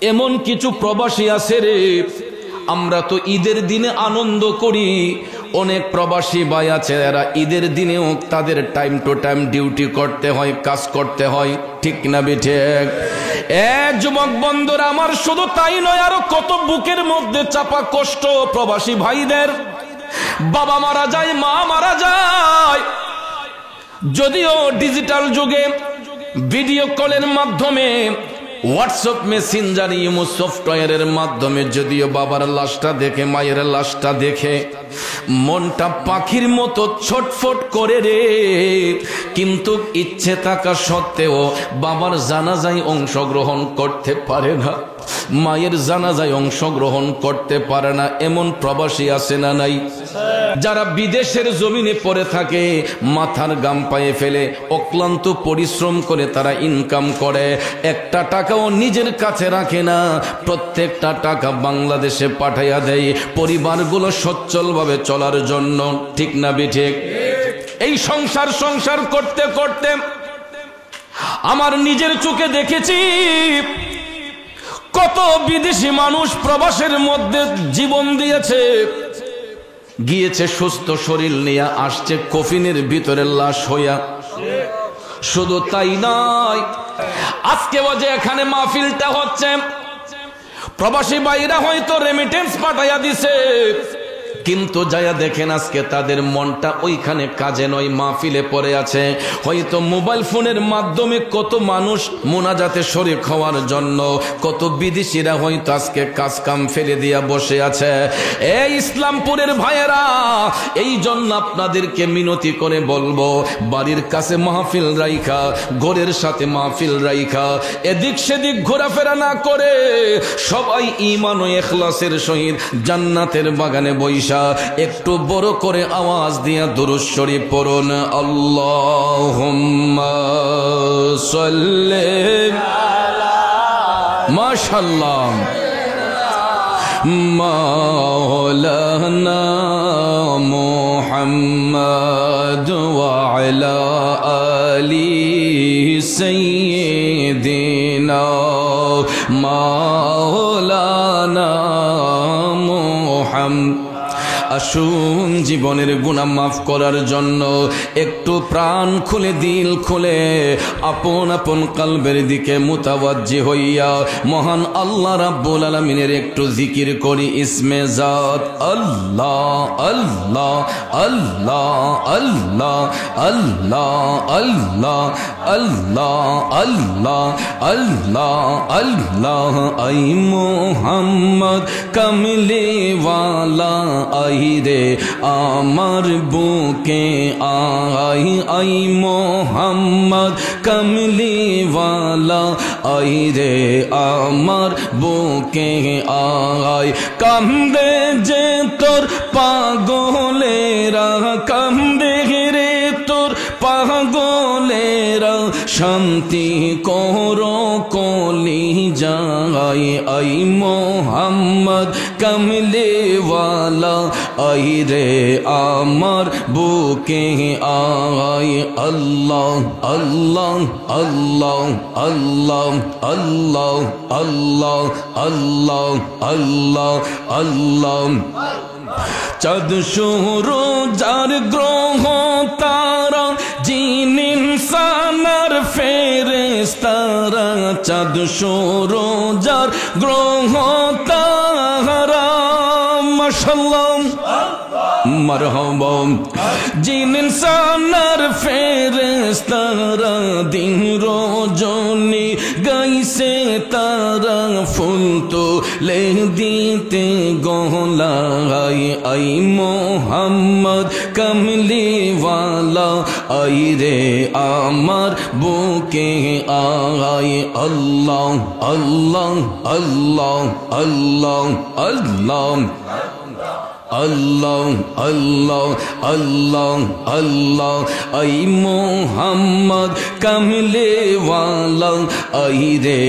এমন কিছু প্রবাসী আছে রে, আমরা তো ঈদের দিনে আনন্দ করি, অনেক প্রবাসী ভাই আছে এরা ঈদের দিনেও তাদের টাইম টু টাইম ডিউটি করতে হয়, কাজ করতে হয়, ঠিক না বেঠিক? যুবক বন্ধুরা আমার, শুধু তাই নয়, আরো কত বুকের মধ্যে চাপা কষ্ট প্রবাসী ভাইদের। বাবা মারা যায়, মা মারা যায়, যদিও ডিজিটাল যুগে ভিডিও কলের মাধ্যমে, হোয়াটসঅ্যাপ মেসেঞ্জার, ইমো সফটওয়্যারের মাধ্যমে যদিও বাবার লাশটা দেখে, মায়ের লাশটা দেখে মনটা পাখির মতো ছটফট করে রে, কিন্তু ইচ্ছে থাকা সত্ত্বেও বাবার জানাজায় অংশগ্রহণ করতে পারে না, মায়ের জানাজায় অংশগ্রহণ করতে পারে না। এমন প্রবাসী আছে না নাই? যারা বিদেশের জমিনে পড়ে থাকে, মাথার গাম পায়ে ফেলে অক্লান্ত পরিশ্রম করে তারা ইনকাম করে, একটা টাকাও নিজের কাছে রাখে না, প্রত্যেকটা টাকা বাংলাদেশে পাঠাইয়া দেয় পরিবারগুলো সচ্ছলভাবে চলার জন্য, ঠিক না বেঠিক? এই সংসার করতে করতে আমার নিজের চোখে দেখেছি কত বিদেশি মানুষ প্রবাসের মধ্যে জীবন দিয়েছে, গিয়েছে সুস্থ শরীর নিয়ে, আসছে কফিনের ভিতরে লাশ হইয়া। শুধু তাই নয়, আজকে যে এখানে মাহফিলটা হচ্ছে, প্রবাসী ভাইরা হয়তো রেমিটেন্স পাঠাইয়া দিছে, কিন্তু যায়া দেখেন আজকে তাদের মনটা ওইখানে কাজে নয়, মাহফিলে পড়ে আছে। হয়তো মোবাইল ফোনের মাধ্যমে কত মানুষ মোনাজাতে শরীক হওয়ার জন্য, কত বিদেশিরা হয়তো আজকে কাজ কাম ফেলে দিয়া বসে আছে। এই ইসলামপুরের ভাইয়েরা, এই জন্য আপনাদেরকে মিনতি করে বলবো, বাড়ির কাছে মাহফিল রাইখা, ঘরের সাথে মাহফিল রাইখা, এদিক সেদিক ঘোরাফেরা না করে সবাই ঈমান ও ইখলাসের সহিত জান্নাতের বাগানে বইসা একটু বড় করে আওয়াজ দিয়া দুরূদ শরীফ পড়ুন। আল্লাহুম্মা সাল্লি আলা, মাশাআল্লাহ, মাওলানা মুহাম্মদ ওয়া আলা আলি সাইয়্যিদিনা মাওলানা মুহাম্মদ। আসুন জীবনের গুনাহ মাফ করার জন্য একটু প্রাণ খুলে, দিল খুলে, আপন আপন কলবের দিকে মুতাওয়াজ্জি হইয়া মহান আল্লাহ রাব্বুল আলামিনের একটু জিকির করি। ইসমে জাত আল্লাহ আল্লাহ আল্লাহ আল্লাহ আল্লাহ আল্লাহ আল্লাহ আল্লাহ আল্লাহ আল্লাহ। আই মুহাম্মদ কমলি ওয়ালা আই রে আমার বুকে আই, আই মোহাম্মদ কমলি ওয়ালা আই রে আমার বুকে আই। কান্দে যে তোর পাগলেরা, কান্দে রে তোর পাগলেরা, শান্তি করো কলি যাই। আই মোহাম্মদ কমলি ওয়ালা আই রে আমার বুকে আই। আল্লাহ আল্লাহ আল্লাহ আল্লাহ আল্লাহ আল্লাহ আল্লাহ আল্লাহ আল্লাহ। চাঁদ সূরু যার গ্রহ তারা, জিন ইনসানার ফেরেশতারা, চাঁদ সূরু যার গ্রহ তারা, মাশাআল্লাহ মারহাবা। জিন ইনসানার ফেরেশতারা দিন রজনী গাইছে তারা, ফুল তুলে দিতে গলায়। আই মোহাম্মদ কমলি ওয়ালা আই রে আমার বুকে I. Allah Allah Allah Allah Allah Allah Allah Allah Allah I Mohammad কামলে ওয়ালা আই রে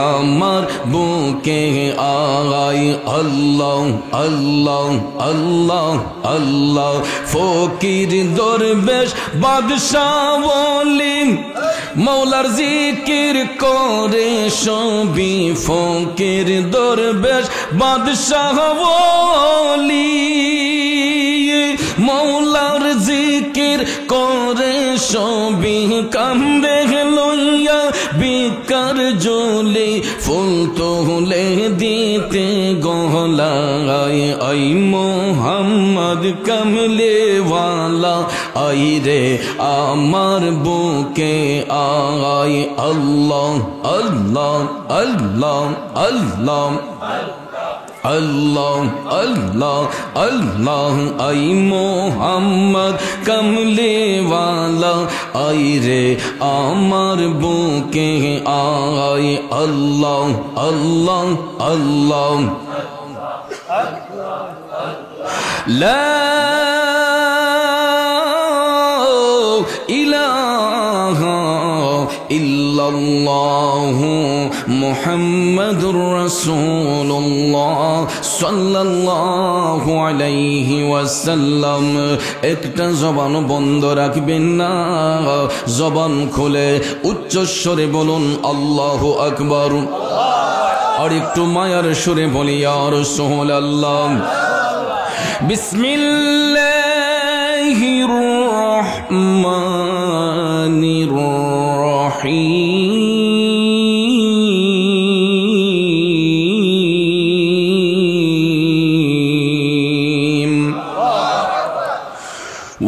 আমার বুকে আয় আল্লাহ আল্লাহ আল্লাহ আল্লাহ ফকির দরবেশ বাদশাহ ওলি মৌলার জিকির করে সবই ফকির দরবেশ বাদশাহ ওলি মৌলার জিকির করে সবই কান্দে লইয়া বিকার জলি ফুল তোলে দিতে গলায় আই মোহাম্মদ কামলে ওয়ালা আই রে আমার বুকে আয় আল্লাহ আল্লাহ আল্লাহ আল্লাহ আল্লাহ আল্লাহ আল্লাহ আই মোহাম্মদ কামলে ওয়ালা আই রে আমার বুকে আয় আল্লাহ আল্লাহ আল্লাহ লা ইলাহা ইল্লাল্লাহু মুহাম্মাদুর রাসূলুল্লাহ সাল্লাল্লাহু আলাইহি ওয়াসাল্লাম। একটা জবান বন্ধ রাখবেন না, জবান খুলে উচ্চস্বরে বলুন আল্লাহু আকবার। আর একটু মায়ার সুরে বলি ইয়া রাসূলুল্লাহ। বিসমিল্লাহির রহমানির রহিম।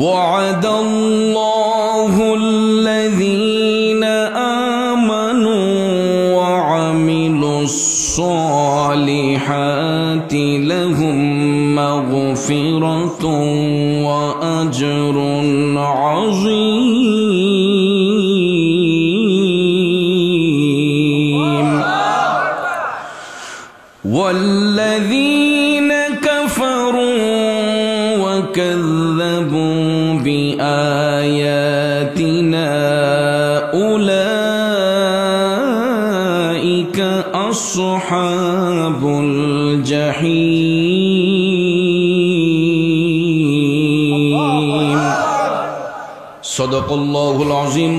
وعد الله الذين آمنوا وعملوا الصالحات لهم مغفرة وأجر عظيم. والذين كفروا وكذبوا بآياتنا أولئك أصحاب الجحيم. صدق الله العظيم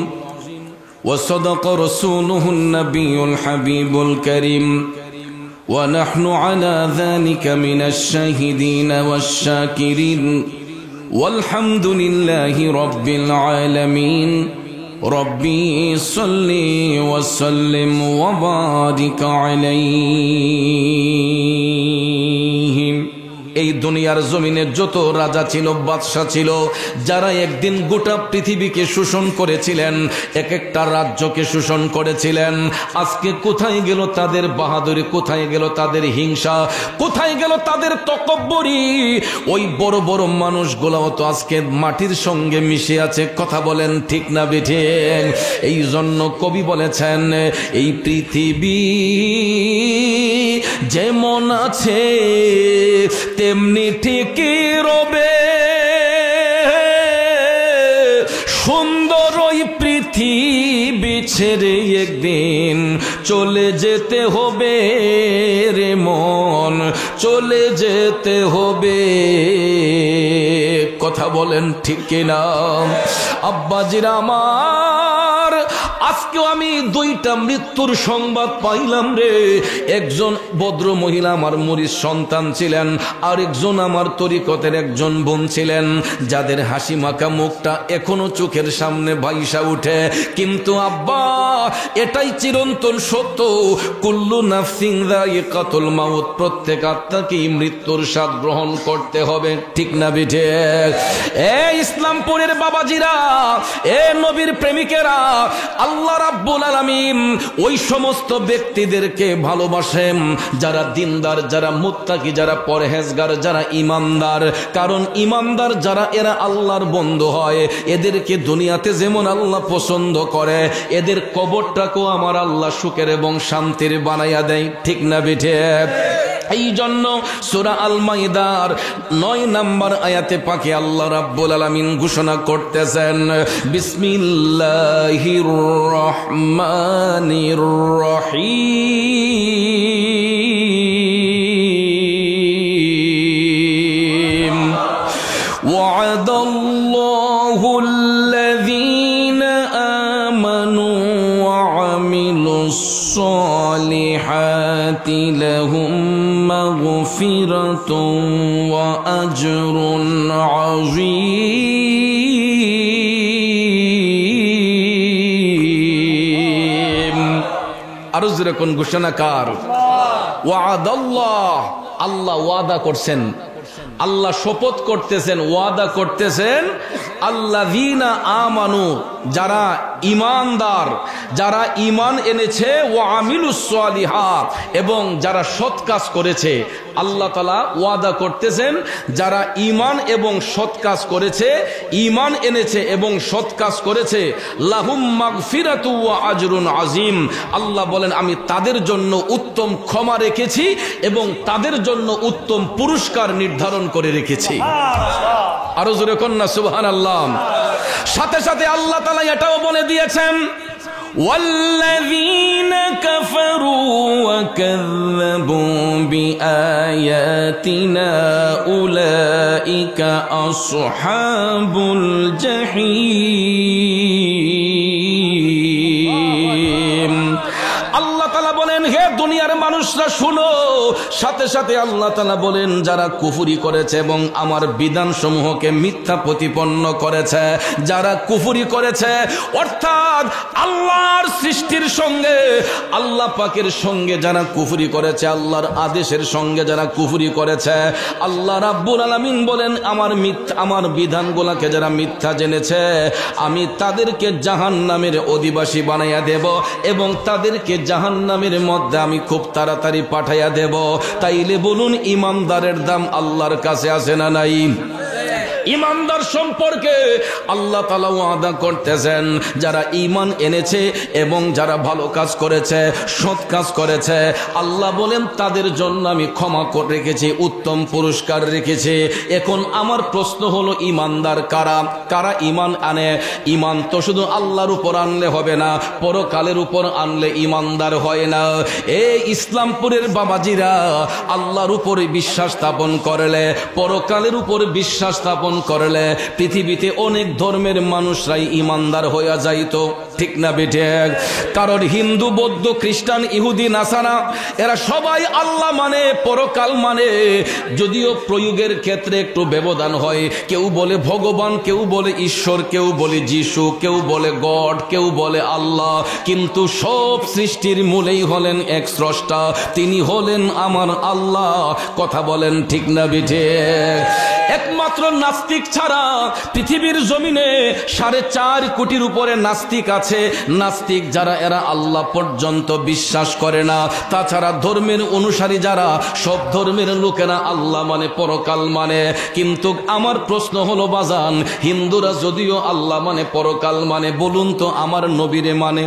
وصدق رسوله النبي الحبيب الكريم ونحن على ذلك من الشاهدين والشاكرين والحمد لله رب العالمين. ربي صل وسلم وبارك عليه. এই দুনিয়ার জমিনে যত রাজা ছিল, বাদশা ছিল, যারা একদিন গোটা পৃথিবীকে শোষণ করেছিলেন, এক একটা রাজ্যকে শোষণ করেছিলেন, আজকে কোথায় গেল তাদের বাহাদুরি, কোথায় গেল তাদের হিংসা, কোথায় গেল তাদের তকব্বরি? ওই বড় বড় মানুষগুলাও তো আজকে মাটির সঙ্গে মিশে আছে। কথা বলেন ঠিক না বেঠে? এই জন্য কবি বলেছেন, এই পৃথিবী যেমন আছে তেমনি ঠিকই রবে, সুন্দর ওই পৃথিবী ছেড়ে একদিন চলে যেতে হবে রে মন, চলে যেতে হবে। কথা বলেন ঠিক কিনা? আব্বাজিরা আমার, আজকেও আমি দুইটা মৃত্যুর সংবাদ পাইলাম রে। একজন ভদ্র মহিলা আমার মুরিদ সন্তান ছিলেন, আর একজন আমার তরিকতের একজন বোন ছিলেন, যাদের হাসি মাখা মুখটা এখনো চোখের সামনে ভাইসা উঠে। কিন্তু আব্বা, এটাই চিরন্তন সত্য, কুল্লু নাফসিন যায়িকাতুল মাউত, প্রত্যেক আত্মাকেই মৃত্যুর স্বাদ গ্রহণ করতে হবে। ঠিক না বিঠে? এ ইসলামপুরের বাবাজিরা, এ নবীর প্রেমিকেরা, আল্লাহ রাব্বুল আলামিন ওই সমস্ত ব্যক্তিদেরকে ভালোবাসেন যারা দিনদার, যারা মুত্তাকি, যারা পরহেজগার, যারা ইমানদার। কারণ ইমানদার যারা, এরা আল্লাহর বন্ধু হয়। এদেরকে দুনিয়াতে যেমন আল্লাহ পছন্দ করে, এদের কবরটাকেও আমার আল্লাহ সুখের এবং শান্তির বানাইয়া দেয়। ঠিক না বিঠে? এই জন্য সূরা আল মাইদার 9 নম্বর আয়াতে পাকে আল্লাহ রাব্বুল আলামিন ঘোষণা করতেছেন, বিসমিল্লাহির রহমানির রহিম ওয়া'দাল্লাহুল্লাযীনা আমানু ওয়া আমিলুস সালিহাতি লাহুম মাগফিরাতুন ওয়া আজরুন আযীম। আরো জোরে কোন ঘোষণাকার? ওয়া'দাল্লাহ, আল্লাহ ওয়াদা করছেন, আল্লাহ শপথ করতেছেন, ওয়াদা করতেছেন, আল্লাযীনা আমানু, যারা ঈমানদার, যারা ঈমান এনেছে, ওয়া আমিলুস সালিহাত, এবং যারা সৎ কাজ করেছে। আল্লাহ তাআলা ওয়াদা করতেছেন যারা ঈমান এবং সৎ কাজ করেছে, ঈমান এনেছে এবং সৎ কাজ করেছে, লাহুম মাগফিরাতু ওয়া আজরুন আযীম। আল্লাহ বলেন আমি তাদের জন্য উত্তম ক্ষমা রেখেছি এবং তাদের জন্য উত্তম পুরস্কার নির্ধারণ করে রেখেছি। আরো জোরে কন্যা সুবহানাল্লাহ। সাথে সাথে আল্লাহ তাআলা এটাও বলে দিয়েছেন, والذين كفروا وكذبوا بآياتنا أولئك أصحاب الجحيم। আল্লাহ তাআলা বলেন হে দুনিয়ার মানুষরা শুনো, সাথে সাথে আল্লাহ তাআলা বলেন যারা কুফরি করেছে এবং আমার বিধানসমূহকে মিথ্যা প্রতিপন্ন করেছে, যারা কুফরি করেছে অর্থাৎ আল্লাহর সৃষ্টির সঙ্গে, আল্লাহ পাকের সঙ্গে যারা কুফরি করেছে, আল্লাহর আদেশের সঙ্গে যারা কুফরি করেছে, আল্লাহ রাব্বুল আলামিন বলেন আমার বিধানগুলোকে যারা মিথ্যা জেনেছে আমি তাদেরকে জাহান্নামের অধিবাসী বানাইয়া দেব এবং তাদেরকে জাহান্নামের মধ্যে আমি খুব তাড়াতাড়ি পাঠাইয়া দেব। তাইলে বলুন ইমানদারের দাম আল্লাহর কাছে আছে না নাই? ইমানদার সম্পর্কে আল্লাহ তাআলা ওয়াদা করতেছেন যারা ঈমান এনেছে এবং যারা ভালো কাজ করেছে, সৎ কাজ করেছে, আল্লাহ বলেন তাদের জন্য আমি ক্ষমা করে রেখেছি, উত্তম পুরস্কার রেখেছি। এখন আমার প্রশ্ন হলো ইমানদার কারা? কারা ঈমান আনে? ঈমান তো শুধু আল্লাহর উপর আনলে হবে না, পরকালের উপর আনলে ঈমানদার হয় না। এই ইসলামপুরের বাবাজিরা আল্লাহর উপরে বিশ্বাস স্থাপন করলে, পরকালের উপর বিশ্বাস স্থাপন করলে পৃথিবীতে অনেক ধর্মের মানুষরাই ইমানদার হয়ে যাইতো, ঠিক না বেঠে? কারণ হিন্দু, বৌদ্ধ, খ্রিস্টান, ইহুদি, নাসারা এরা সবাই আল্লাহ মানে, পরকাল মানে, যদিও প্রয়োগের ক্ষেত্রে একটু ব্যবধান হয়। কেউ বলে ভগবান, কেউ বলে ঈশ্বর, কেউ বলে যিশু, কেউ বলে গড, কেউ বলে আল্লাহ, কিন্তু সব সৃষ্টির মূলেই হলেন এক স্রষ্টা, তিনি হলেন আমার আল্লাহ। কথা বলেন ঠিক না বেঠে? একমাত্র নাস্তিক ছাড়া পৃথিবীর জমিনে 4.5 কোটির উপরে নাস্তিক আছে। নাস্তিক যারা এরা আল্লাহ পর্যন্ত বিশ্বাস করে না। তাছাড়া ধর্মের অনুসারী যারা, সব ধর্মের লোকেরা আল্লাহ মানে, পরকাল মানে। কিন্তু আমার প্রশ্ন হলো বাজান, হিন্দুরা যদিও আল্লাহ মানে, পরকাল মানে, বলুন তো আমার নবীরে মানে?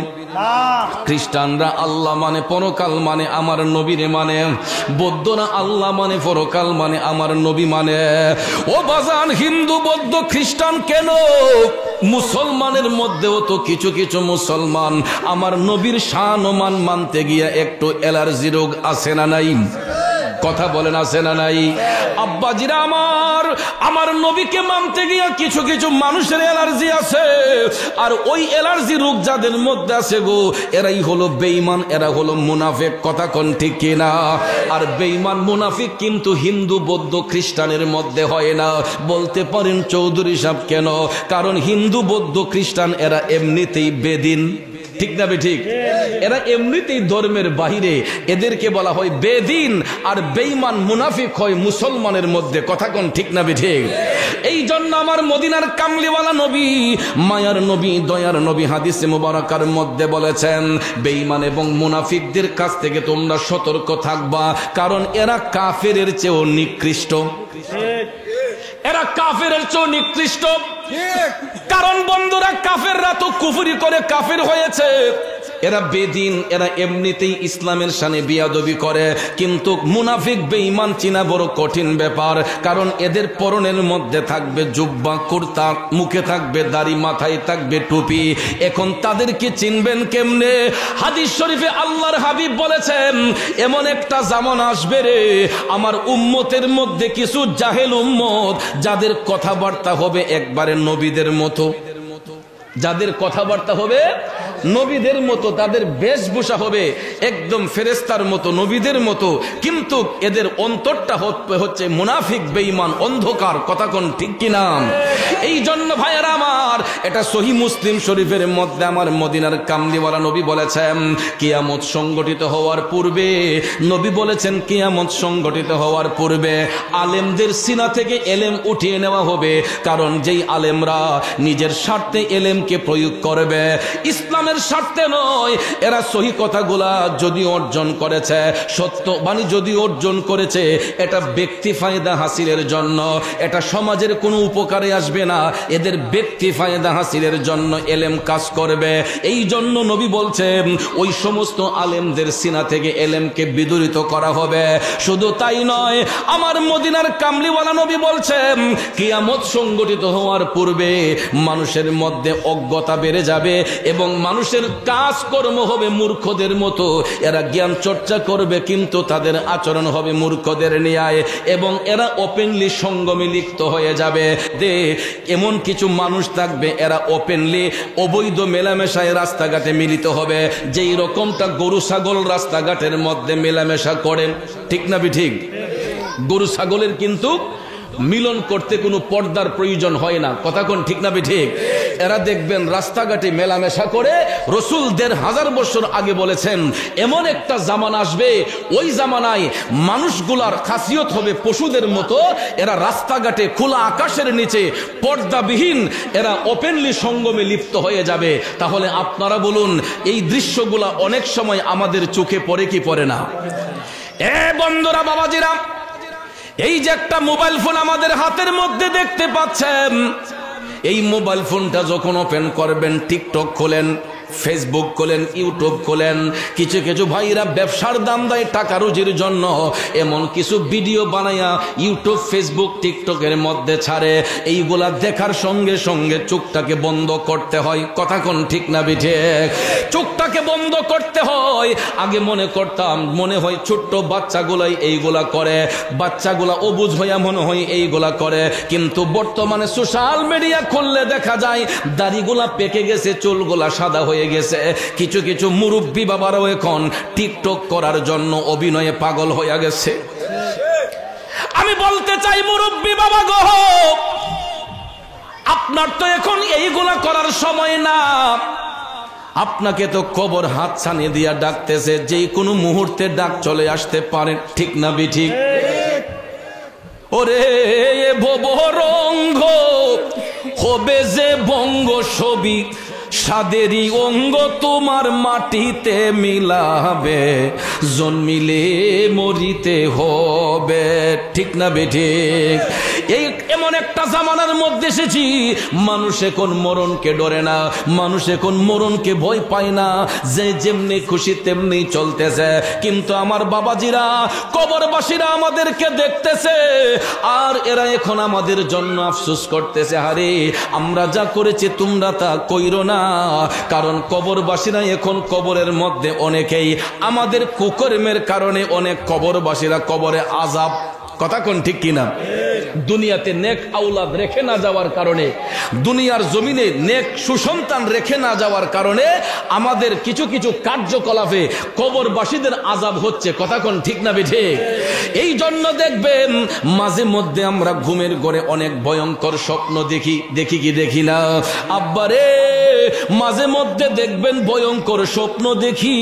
খ্রিস্টানরা আল্লাহ মানে, পরকাল মানে, আমার নবীরে মানে। বৌদ্ধরা আল্লাহ মানে, পরকাল মানে, আমার নবী মানে। ও বাজান, হিন্দু, বৌদ্ধ, খ্রিস্টান কেন, মুসলমানের মধ্যেও তো কিছু কিছু মুসলমান আমার নবীর শান ও মান মানতে গিয়ে একটু অ্যালার্জি রোগ আছে না নাই? কথা বলেন আছে না নাই? আব্বাজিরা আমার নবীকে মানতে গিয়ে কিছু কিছু মানুষের অ্যালার্জি আছে। আর ওই অ্যালার্জি রোগ যাদের মধ্যে আছে গো, এরাই হলো বেঈমান, এরা হলো মুনাফিক। কথা কোন ঠিক কিনা? আর বেঈমান মুনাফিক কিন্তু হিন্দু, বৌদ্ধ, খ্রিস্টানের মধ্যে হয় না। বলতে পারেন চৌধুরী সাহেব কেন? কারণ হিন্দু, বৌদ্ধ, খ্রিস্টান এরা এমনিতেই বেদিন, ঠিক না ঠিক? এরা এমনিতেই ধর্মের বাহিরে, এদেরকে বলা হয় বেদিন। আর বেঈমান মুনাফিক হয় মুসলমানের মধ্যে। কথা কোন ঠিক না ঠিক? এই জন্য আমার মদিনার কামলিওয়ালা নবী, মায়ার নবী, দয়ার নবী হাদিসে মুবারাকার মধ্যে বলেছেন বেঈমান এবং মুনাফিকদের কাছ থেকে তোমরা সতর্ক থাকবা, কারণ এরা কাফেরের চেয়েও নিকৃষ্ট। এরা কাফেরের চেয়েও নিকৃষ্ট। কারণ বন্ধুরা, কাফেররা তো কুফরি করে কাফের হয়েছে। এরা বেদিন, এরা এমনিতেই ইসলামের শানে বিয়াদবি করে, কিন্তু মুনাফিক বেঈমান চিনা বড় কঠিন ব্যাপার। কারণ এদের পরনের মধ্যে থাকবে জুব্বা কুর্তা, মুখে থাকবে দাড়ি, মাথায় থাকবে টুপি। এখন তাদেরকে চিনবেন কেমনে? হাদিস শরীফে আল্লাহর হাবিব বলেছেন, এমন একটা জামানা আসবে রে, আমার উম্মতের মধ্যে কিছু জাহেল উম্মত, যাদের কথাবার্তা হবে একবারে নবীদের মতো, যাদের কথাবার্তা হবে নবীদের মতো, তাদের বেশভূষা হবে একদম ফেরেশতার মতো, নবীদের মতো, কিন্তু এদের অন্তরটা হচ্ছে মুনাফিক বেঈমান অন্ধকার। কথা কোন ঠিক কিনা? এই জন্য ভাইয়েরা আমার, এটা সহিহ মুসলিম শরীফের মধ্যে আমার মদিনার কামলিওয়ালা নবী বলেছেন, কিয়ামত সংগঠিত হওয়ার পূর্বে, নবী বলেছেন কিয়ামত সংগঠিত হওয়ার পূর্বে আলেমদের সিনা থেকে এলেম উঠিয়ে নেওয়া হবে। কারণ যেই আলেমরা নিজের স্বার্থে এলেমকে প্রয়োগ করবে, ইসলামের স্বার্থে নয়, এরা সহি কথাগুলা যদি অর্জন করেছে, সত্য বাণী যদি অর্জন করেছে, এটা ব্যক্তি ফায়দা হাসিলের জন্য, এটা সমাজের কোনো উপকারে আসবে না, এদের ব্যক্তি ফায়দা হাসিলের জন্য এলেম কাজ করবে। এই জন্য নবী বলছেন, ওই সমস্ত আলেমদের সিনা থেকে এলেমকে বিদূরিত করা হবে। শুধু তাই নয়, আমার মদিনার কামলিওয়ালা নবী বলছেন, কিয়ামত সংগঠিত হওয়ার পূর্বে মানুষের মধ্যে অজ্ঞতা বেড়ে যাবে এবং মানুষের কাজকর্ম হবে মূর্খদের মতো। এরা জ্ঞান চর্চা করবে, কিন্তু তাদের আচরণ হবে মূর্খদের ন্যায়, এবং এরা ওপেনলি সঙ্গমে লিপ্ত হয়ে যাবে। এমন কিছু মানুষ থাকবে, এরা ওপেনলি অবৈধ মেলামেশায় রাস্তাঘাটে মিলিত হবে, যেই রকমটা গরু ছাগল রাস্তাঘাটের মধ্যে মেলামেশা করেন। ঠিক না ঠিক? গরু ছাগলের কিন্তু মিলন করতে কোনো পর্দার প্রয়োজন হয় না। কথা কোন ঠিক না ঠিক? এরা দেখবেন রাস্তাঘাটে মেলামেশা করে। রাসূল ১৫০০ বছর আগে বলেছেন, এমন একটা জামানা আসবে, ওই জামানায় মানুষগুলার খাসিয়ত হবে পশুদের মতো। এরা রাস্তাঘাটে খোলা আকাশের নিচে পর্দাবিহীন এরা ওপেনলি সঙ্গমে লিপ্ত হয়ে যাবে। তাহলে আপনারা বলুন, এই দৃশ্যগুলা অনেক সময় আমাদের চোখে পড়ে কি পড়ে না? বন্ধুরা, বাবাজিরা, এই যে একটা মোবাইল ফোন আমাদের হাতের মধ্যে দেখতে পাচ্ছেন, এই মোবাইল ফোনটা যখন ওপেন করবেন, টিকটক খোলেন, ফেসবুক খোলেন, ইউটিউব খোলেন, কিছু কিছু ভাইরা ব্যবসার দাম দেয় টাকা রুজির জন্য, এমন কিছু ভিডিও বানায়া ইউটিউব, ফেসবুক, টিকটকের মধ্যে ছাড়ে। এইগুলা দেখার সঙ্গে সঙ্গে চোখটাকে বন্ধ করতে হয়। কথা কোন ঠিক না ঠিক? চোখটাকে বন্ধ করতে হয়। আগে মনে করতাম, মনে হয় ছোট্ট বাচ্চাগুলাই এইগুলা করে, বাচ্চাগুলা অবুঝ হইয়া মনে হয় এইগুলা করে, কিন্তু বর্তমানে সোশ্যাল মিডিয়া খুললে দেখা যায় দাড়িগুলা পেকে গেছে, চুলগুলা সাদা হয়ে গেছে। কিছু কিছু মুরব্বী বাবারাও এখন টিকটক করার জন্য অভিনয়ে পাগল হয়ে গেছে। আমি বলতে চাই, মুরব্বী বাবা গো, আপনার তো এখন এইগুলা করার সময় না। আপনাকে তো কবর হাত ছানিয়ে দিয়া ডাকতেছে, যেই কোনো মুহূর্তে ডাক চলে আসতে পারে। ঠিক না ঠিক? ওরে ভবরঙ্গ হবে যে বঙ্গ ছবি, সাদেরই অঙ্গ তোমার মাটিতে মিলাবে, জন্মিলে মরিতে হবে। ঠিক না ঠিক? এই এমন একটা জামানার মধ্যে এসেছি, মানুষ এখন মরণকে ডরে না, মানুষ এখন মরণকে ভয় পায় না, যে যেমনি খুশি তেমনি চলতেছে। কিন্তু আমার বাবাজিরা, কবরবাসীরা আমাদেরকে দেখতেছে, আর এরা এখন আমাদের জন্য আফসোস করতেছে, আরে আমরা যা করেছি তোমরা তা কইরো না। কারণ কবরবাসীরা এখন কবরের মধ্যে অনেকেই আমাদের কুকর্মের কারণে অনেক কবরবাসীরা কবরে আযাব। কথা কোন ঠিক কিনা? দুনিয়াতে নেক আওলাদ রেখে না যাওয়ার কারণে, দুনিয়ার জমিনে নেক সুসন্তান রেখে না যাওয়ার কারণে আমাদের কিছু কিছু কার্যকলাপে কবরবাসীদের আযাব হচ্ছে। কথা কোন ঠিক না বেঠে? এই জন্য দেখবেন মাঝে মধ্যে আমরা ঘুমের ঘরে অনেক ভয়ঙ্কর স্বপ্ন দেখি কি দেখি না? আব্বারে, মাঝে মধ্যে দেখবেন ভয়ঙ্কর স্বপ্ন দেখি।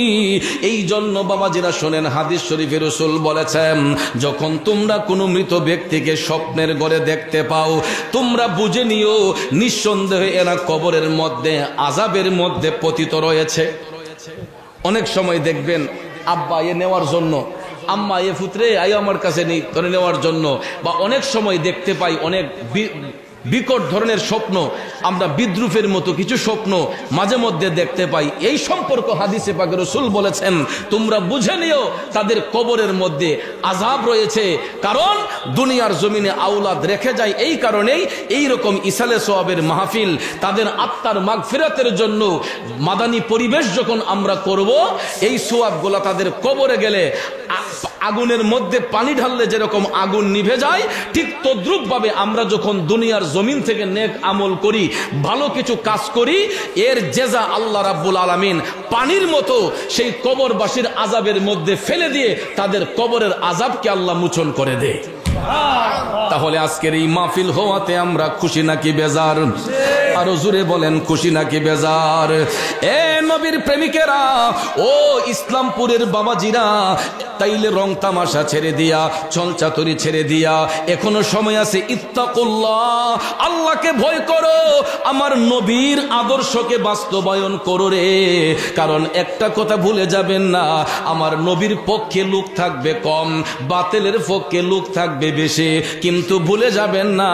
এই জন্য বাবাজিরা শোনেন, হাদিস শরীফে রাসূল বলেছেন, যখন তোমরা কোনো মৃত ব্যক্তিকে স্বপ্নের ঘরে দেখতে পাও, তোমরা বুঝে নিও নিঃসন্দেহে এরা কবরের মধ্যে আযাবের মধ্যে পতিত রয়েছে। অনেক সময় দেখবেন আব্বা এ নেওয়ার জন্য, আম্মা এ পুত্রে আই আমার কাছে নেই ধরে নেওয়ার জন্য, বা অনেক সময় দেখতে পাই অনেক বিকট ধরনের স্বপ্ন, আমরা বিদ্রুপের মতো কিছু স্বপ্ন মাঝে মধ্যে দেখতে পাই। এই সম্পর্ক হাদিসে পাকে রাসূল বলেছেন তোমরা বুঝে নিও তাদের কবরের মধ্যে আযাব রয়েছে, কারণ দুনিয়ার জমিনে আওলাদ রেখে যায় এই কারণেই এই রকম ইসালে সওয়াবের মাহফিল, তাদের আত্মার মাগফিরাতের জন্য মাদানী পরিবেশ যখন আমরা করব, এই সওয়াবগুলো তাদের কবরে গেলে আগুনের মধ্যে পানি ঢাললে যেরকম আগুন নিভে যায়, ঠিক তদ্রুপ ভাবে আমরা যখন দুনিয়ার জমিন থেকে নেক আমল করি, ভালো কিছু কাজ করি, এর জেজা আল্লাহ রাব্বুল আলামিন পানির মতো সেই কবরবাসীর আযাবের মধ্যে ফেলে দিয়ে তাদের কবরের আযাবকে আল্লাহ মোচন করে দেয়। তাহলে আজকের এই মাহফিল হওয়াতে আমরা খুশি নাকি বেজার? আরো জোরে বলেন, খুশি নাকি বেজার? এ নবীর প্রেমিকেরা, ও ইসলামপুরের বাবাজিরা, তাইলে রং তামাশা ছেড়ে দিয়া, ছলচাতুরি ছেড়ে দিয়া এখনো সময় আছে। ইত্তাকুল্লাহ, আল্লাহকে ভয় করো, আমার নবীর আদর্শকে বাস্তবায়ন করো রে। কারণ একটা কথা ভুলে যাবেন না, আমার নবীর পক্ষে লোক থাকবে কম, বাতিলের পক্ষে লোক থাকবে বেশি, কিন্তু ভুলে যাবেন না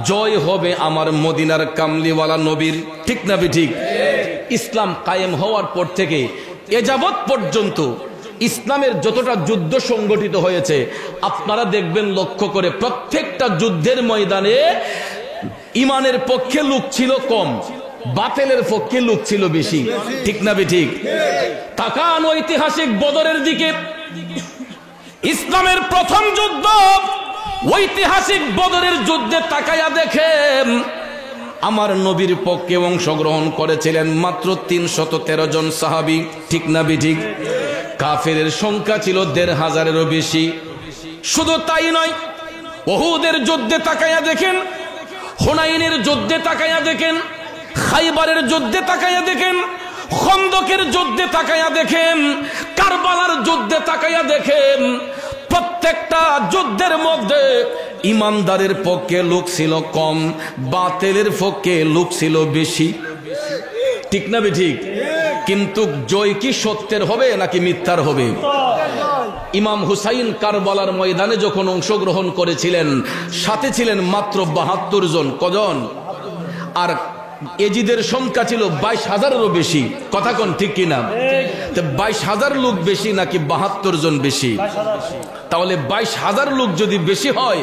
জয় হবে আমার মদিনার কামলিওয়ালা নবীর। ঠিক না ঠিক? ইসলাম কায়েম হওয়ার পর থেকে এ যাবৎ পর্যন্ত ইসলামের যতটা যুদ্ধ সংগঠিত হয়েছে, আপনারা দেখবেন লক্ষ্য করে প্রত্যেকটা যুদ্ধের ময়দানে ইমানের পক্ষে লোক ছিল কম, বাতিলের পক্ষে লোক ছিল বেশি। ঠিক না ঠিক? তাকান ঐতিহাসিক বদরের দিকে, ইসলামের প্রথম যুদ্ধ, ঐতিহাসিক বদরের যুদ্ধে তাকায়া দেখেন আমার নবীর পক্ষে অংশগ্রহণ করেছিলেন মাত্র 313 জন সাহাবী। ঠিক না ঠিক? কাফেরের সংখ্যা ছিল 1500-এরও বেশি। শুধু তাই নয়, উহুদের যুদ্ধে তাকায়া দেখেন, হুনাইনের যুদ্ধে তাকায়া দেখেন, খাইবারের যুদ্ধে তাকায়া দেখেন, খন্দকের যুদ্ধে তাকায়া দেখেন, কারবালার যুদ্ধে তাকায়া দেখেন, প্রত্যেকটা যুদ্ধের মধ্যে ইমানদারের পক্ষে লোক ছিল কম, বাতিলের পক্ষে লোক ছিল বেশি। ঠিক না ঠিক? কিন্তু জয় কি সত্যের হবে নাকি মিথ্যার হবে? ইমাম হুসাইন কারবালার ময়দানে যখন অংশগ্রহণ করেছিলেন, সাথে ছিলেন মাত্র 72 জন। কজন? আর এজিদের সংখ্যা ছিল 22,000-এরও বেশি। কথা কোন ঠিক কিনা? 22,000 লোক বেশি নাকি 72 জন বেশি? তাহলে 22,000 লোক যদি বেশি হয়,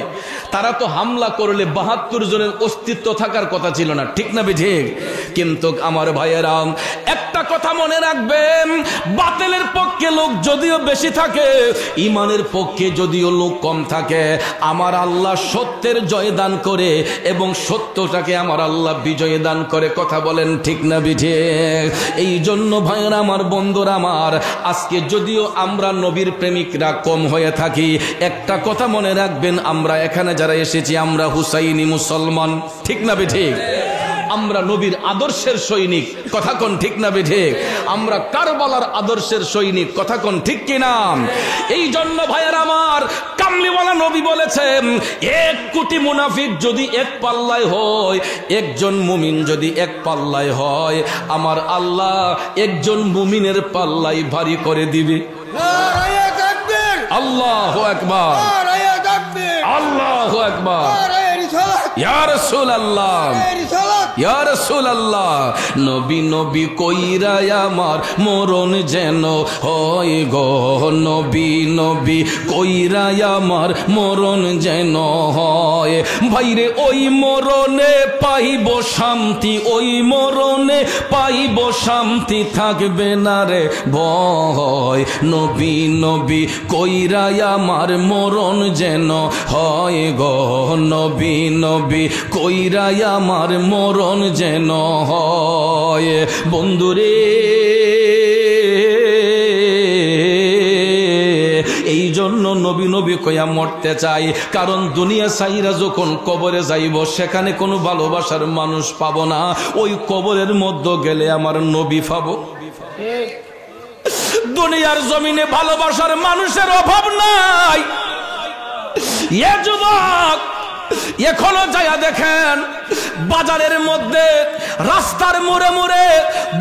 তারা তো হামলা করলে 72 জনের অস্তিত্ব থাকার কথা ছিল না। ঠিক না ঠিক? কিন্তু আমার ভাইয়েরা, একটা কথা মনে রাখবেন, বাতিলের পক্ষে লোক যদিও বেশি থাকে, ইমানের পক্ষে যদিও লোক কম থাকে, আমার আল্লাহ সত্যের জয় দান করে এবং সত্যটাকে আমার আল্লাহ বিজয় দান করে। কথা বলেন ঠিক না ঠিক? এই জন্য ভাইয়েরা আমার, বন্ধুরা আমার, আজকে যদিও আমরা নবীর প্রেমিকরা কম হয়ে থাকি, একটা কথা মনে রাখবেন, আমরা এখানে যারা এসেছি আমরা হুসাইনি মুসলমান। ঠিক না ঠিক? আমরা নবীর আদর্শের সৈনিক। কথা কোন ঠিক না ঠিক? আমরা কারবালার আদর্শের সৈনিক। কথা কোন ঠিক কিনা? এই জন্য ভাইয়ের আমার, কামলিওয়ালা নবী বলেছেন, 1 কোটি মুনাফিক যদি এক পাল্লায় হয়, একজন মুমিন যদি এক পাল্লায় হয়, আমার আল্লাহ একজন মুমিনের পাল্লাই ভারী করে দিবে। আল্লাহু আকবার, আল্লাহু আকবার। ইয়া রাসূলুল্লাহ, ইয়া রাসূলুল্লাহ, নবী নবী কইরা আমার মরণ যেন হয় গো, নবী নবী কইরা আমার মরণ যেন হয়। ভাইরে ওই মরণে পাইব শান্তি, ওই মরণে পাইব শান্তি, থাকবে না রে ভয়। নবী নবী কইরা আমার মরণ যেন হয় গো, নবী নবী কইরা আমার মরণ যেন হয়। বন্ধুরে, এই জন্য নবী নবী কইয়া মরতে চাই, কারণ দুনিয়া সাইরা যখন কবরে যাইব, সেখানে কোনো ভালোবাসার মানুষ পাবো না, ওই কবরের মধ্যে গেলে আমার নবী পাবো। দুনিয়ার জমিনে ভালোবাসার মানুষের অভাব নাই। এ যুবক, এখনো যায়া দেখেন বাজারের মধ্যে রাস্তার মোড়ে মোড়ে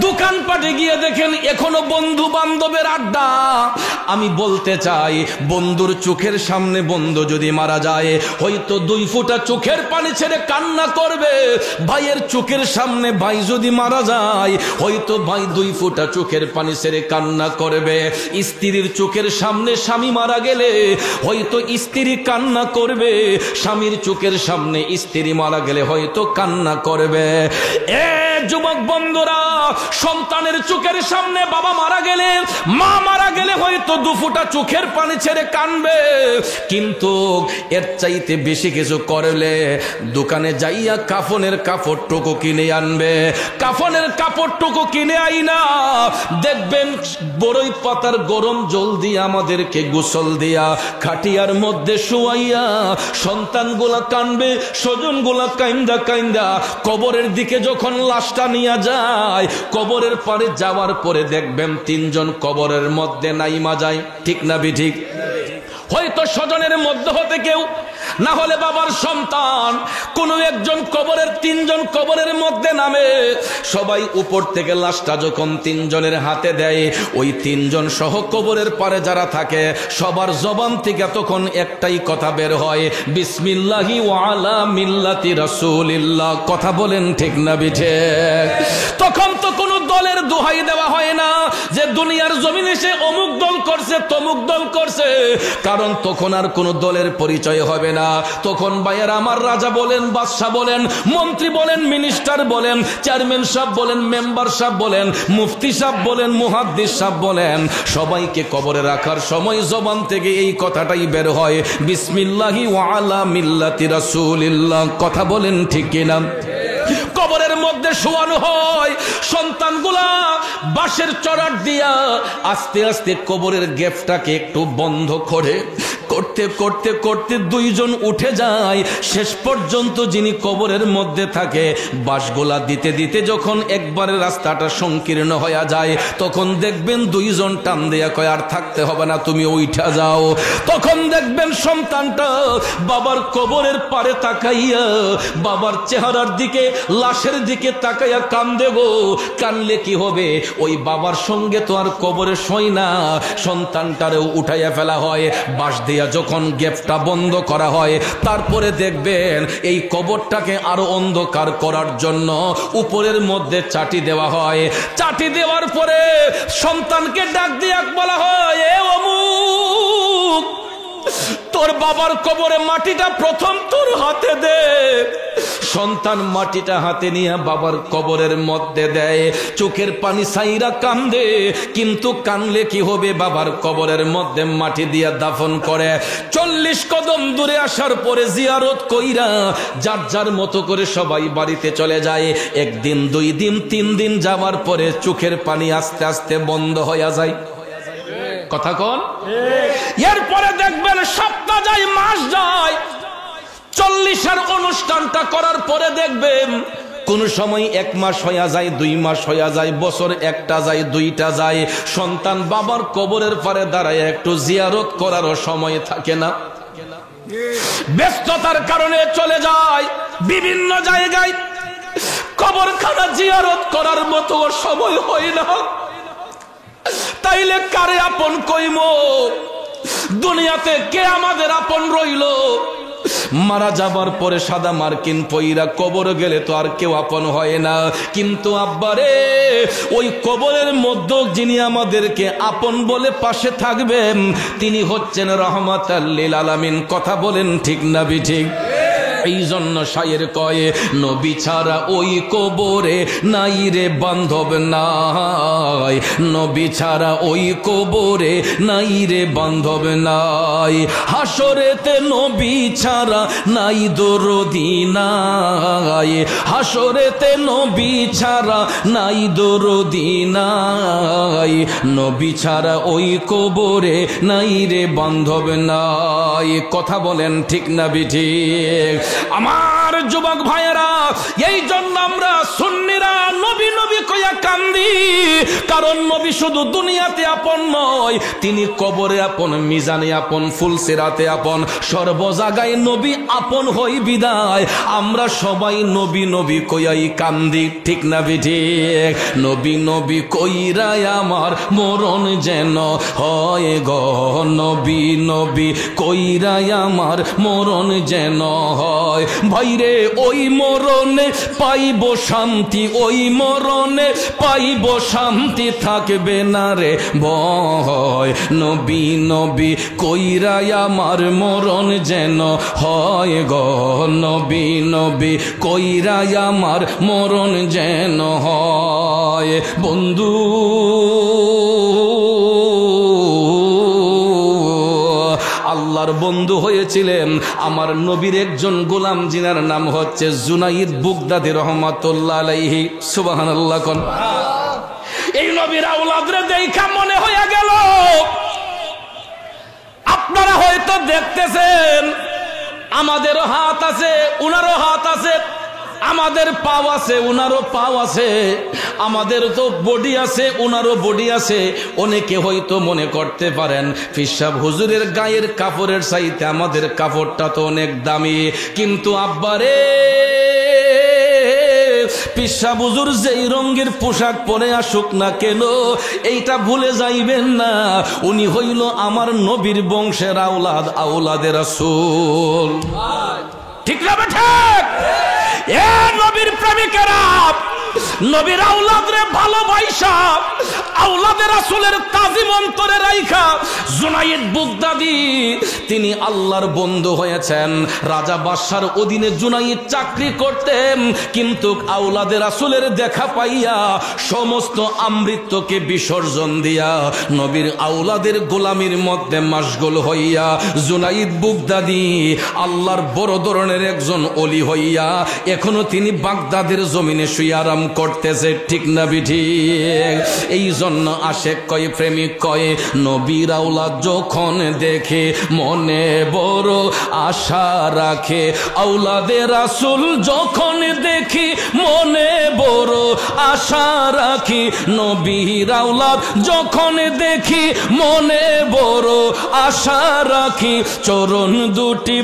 দোকানপাটে গিয়ে দেখেন এখনো বন্ধু বান্ধবের আড্ডা। আমি বলতে চাই, বন্ধুর চোখের সামনে বন্ধু যদি মারা যায়, হয়তো 2 ফোঁটা চোখের পানি ছেড়ে কান্না করবে। ভাইয়ের চোখের সামনে ভাই যদি মারা যায়, হয়তো ভাই 2 ফোঁটা চোখের পানি ছেড়ে কান্না করবে। স্ত্রীর চোখের সামনে স্বামী মারা গেলে হয়তো স্ত্রী কান্না করবে। স্বামীর চোখের সামনে স্ত্রী মারা গেলে হয়তো কান্না করবে। এ যুবক বন্ধুরা, সন্তানের চোখের সামনে বাবা মারা গেলে, মা মারা গেলে হয়তো 2 ফোঁটা চোখের পানি ছেড়ে কানবে। কিন্তু এর চাইতে বেশি কিছু করলে দোকানে যাইয়া কাফনের কাপড়টুকু কিনে আনবে। কাফনের কাপড়টুকু কিনে আইনা দেখবেন বড়ই পাতার গরম জল দিয়ে আমাদেরকে গোসল দিয়া খাটিয়ার মধ্যে শুয়াইয়া সন্তানগুলা কানবে, স্বজনগুলা কাইন্দা কাইন্দা কবরের দিকে যখন লাশটা নিয়ে যায়, কবরের পারে যাওয়ার পরে দেখবেন 3 জন কবরের মধ্যে নাইমা যায়। ঠিক না বিঠিক? হয়তো স্বজনের মধ্যে হতে কেউ, না হলে বাবার সন্তান, কোনো একজন কবরের 3 জন কবরের মধ্যে নামে। সবাই উপর থেকে লাশটা যখন 3 জনের হাতে দেয়, ওই 3 জন সহ কবরের পারে যারা থাকে সবার জবান থেকে তখন একটাই কথা বের হয়, বিসমিল্লাহি ওয়া আলা মিল্লাতি রাসূলিল্লাহ। কথা বলেন ঠিক না বিঠে? তখন তো কোনো দলের দোহাই দেওয়া হয় না যে দুনিয়ার জমিনে সে অমুক দল করছে তমুক দল করছে, কারণ তখন আর কোনো দলের পরিচয় হবে না। তখন ভাইয়ের আমার, রাজা বলেন, বাদশা বলেন, মন্ত্রী বলেন, মিনিস্টার বলেন, চেয়ারম্যান সাহেব বলেন, মেম্বার সাহেব বলেন, মুফতি সাহেব বলেন, মুহাদ্দিস সাহেব বলেন, সবাইকে কবরে রাখার সময় জবান থেকে এই কথাটাই বের হয়, বিসমিল্লাহি ওয়া আলা মিল্লাতি রাসূলিল্লাহ। কথা বলেন ঠিক কিনা? কবরের মধ্যে শোয়ানো হয়, সন্তানগুলা বাঁশের চড়ার দিয়া আস্তে আস্তে কবরের গেটটাকে একটু বন্ধ করে করতে করতে করতে 2 জন উঠে যায়। শেষ পর্যন্ত যিনি কবরের মধ্যে থাকে বাঁশগুলা দিতে দিতে যখন একবারে রাস্তাটা সংকীর্ণ হয়ে যায়, তখন দেখবেন 2 জন টান দেয়া কয়, আর থাকতে হবে না, তুমি উঠা যাও। তখন দেখবেন সন্তানটা বাবার কবরের পারে তাকাইয়া বাবার চেহারার দিকে, লাশের দিকে তাকাইয়া কান্দে গো। কানলে কি হবে? ওই বাবার সঙ্গে তো আর কবরে শোয় না, সন্তানটারেও উঠাইয়া ফেলা হয়। বাঁশ দিয়া যখন গেটটা বন্ধ করা হয়, তারপরে দেখবেন এই কবরটাকে আরো অন্ধকার করার জন্য উপরের মধ্যে চাটি দেওয়া হয়। চাটি দেওয়ার পরে সন্তানকে ডাক দিয়ে বলা হয়, এ অমুক, তোর বাবার কবরে মাটিটা প্রথম তোর হাতে দে। সন্তান মাটিটা হাতে নিয়ে বাবার কবরের মধ্যে দেয়, চোখের পানি সাইরা কান্দে। কিন্তু কানলে কি হবে? বাবার কবরের মধ্যে মাটি দিয়া দাফন করে 40 কদম দূরে আসার পরে জিয়ারত কইরা যার যার মতো করে সবাই বাড়িতে চলে যায়। 1 দিন 2 দিন 3 দিন যাওয়ার পরে চোখের পানি আস্তে আস্তে বন্ধ হয়ে যায়। কথা কোন? এরপরে দেখবেন সপ্তাহ যায়, মাস যায়, 40-এর অনুষ্ঠানটা করার পরে দেখবেন কোন সময় 1 মাস হয়ে যায়, 2 মাস হয়ে যায়, বছর 1টা যায়, 2টা যায়, সন্তান বাবার কবরের পারে দাঁড়ায় একটু জিয়ারত করারও সময় থাকে না। ব্যস্ততার কারণে চলে যায় বিভিন্ন জায়গায়, কবরখানা জিয়ারত করার মতো সময় হয় না। তাইলে কারে আপন কইম? দুনিয়াতে কে আমাদের আপন রইল? মারা যাবার পরে সাদা মার্কিন পইরা কবর গেলে তো আর কেউ আপন হয় না। কিন্তু আব্বারে, ওই কবরের মধ্যে যিনি আমাদেরকে আপন বলে পাশে থাকবেন তিনি হচ্ছেন রহমাতাল লিল আলামিন। কথা বলেন ঠিক না বিঠিক? এই জন্য শায়ের কয়ে, নবী ছাড়া ওই কবরে নাই রে বান্ধব নাই, নবী ছাড়া ওই কবরে নাই রে বান্ধব নাই, হাসরেতে নবী ছাড়া নাই দরদি নাই, হাসরেতে নবী ছাড়া নাই দরদি নাই, নবী ছাড়া ওই কবরে নাই রে বান্ধব নাই। কথা বলেন ঠিক না বিঠিক? আমার যুবক ভাইয়েরা, এই জন্য আমরা সুন্নিরা নবী নবী কইয়া কান্দি, কারণ নবী শুধু দুনিয়াতে আপন নয়, তিনি কবরে আপন, মিজানে আপন, ফুলসিরাতে আপন, সর্ব জায়গায় নবী আপন হই বিদায় আমরা সবাই নবী নবী কইয়াই কান্দি। ঠিক না ঠিক? নবী নবী কইরাই আমার মরণ যেন হয় গো, নবী নবী কইরাই আমার মরণ যেন হয়। ভাইরে ওই মরণে পাইব শান্তি, ওই মরণে পাইব শান্তি, থাকবে না রে ভয়। নবী নবী কইরাই আমার মরণ যেন হয় গো, নবী নবী কইরাই আমার মরণ যেন হয়। বন্ধু আল্লাহর বন্ধু হয়েছিলেন আমার নবীর একজন গোলাম, জিনার নাম হচ্ছে জুনাইদ বুগদাদি রহমাতুল্লাহ আলাইহি। সুবহানাল্লাহ কোন। এই নবীর আওলাদরে দেখা মনে হয়ে গেল, আপনারা হয়তো দেখতেছেন আমাদেরও হাত আছে, উনারও হাত আছে, আমাদের পাও আছে, উনারও পাও আছে, আমাদের তো বডি আছে, উনারও বডি আছে। অনেকে হয়তো মনে করতে পারেন ফিসাব হুজুরের গায়ের কাপড়ের চাইতে আমাদের কাপড়টা তো অনেক দামি, কিন্তু আব্বারে পিসাব হুজুর যেই রঙের পোশাক পরে আসুক না কেন, এইটা ভুলে যাইবেন না, উনি হইল আমার নবীর বংশের আওলাদ, আওলাদে রাসূল। ঠিক না ঠিক? এ নবীর প্রেমিকেরা, নবীর আওলাদরে ভালোবাসা, আওলাদে রাসূলের তাজিম অন্তরে রাইখা জুনাইদ বুগদাদি তিনি আল্লাহর বন্ধু হয়েছেন। রাজা বাদশার অধীনে জুনাইদ চাকরি করতেন, কিন্তু আওলাদে রাসূলের দেখা পাইয়া সমস্ত আমৃত্যকে বিসর্জন দিয়া নবীর আওলাদের গোলামির মধ্যে মাশগুল হইয়া জুনাইদ বুগদাদি আল্লাহর বড় ধরনের একজন ওলি হইয়া এখনো তিনি বাগদাদের জমিনে শুয়ে আরাম করতেছে। ঠিক না ঠিক? এই জন্য আশেক কয়, প্রেমিক কয়, নবীর আওলাদ যখন দেখে মনে বড় আশা রাখে, আওলাদে রাসূল যখন দেখি মনে বড় আশা রাখি, নবীর আওলাদ যখন দেখি মনে বড় আশা রাখি, চরণ দুটি